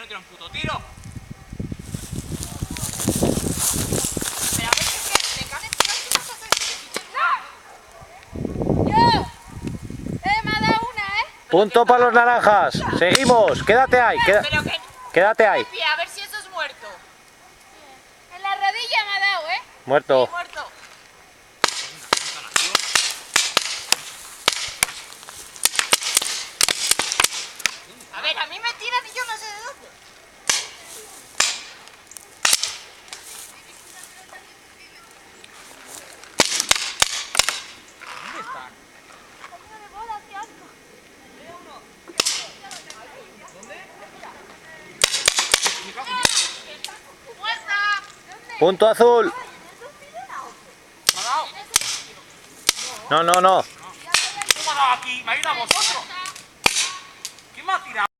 no tira un puto tiro. Pero a ver si es que te cagues, tío, ¿qué vas a hacer? ¡Yo! Me ha dado una, ¿eh? Punto para los naranjas. Seguimos. Quédate ahí. Pero que... Quédate ahí. A ver si eso es muerto. En la rodilla me ha dado, ¿eh? Muerto. Sí, muerto. A ver, a mí me tiran y yo no sé de dónde. ¿Dónde están? De bola, qué asco. ¿Dónde? Me cago en Dios. ¡Muerta! ¿Dónde? Punto azul. ¿Me ha dado? No, no, no. ¿Quién me ha dado aquí? ¿Me ha ido a vosotros? ¿Quién me ha tirado?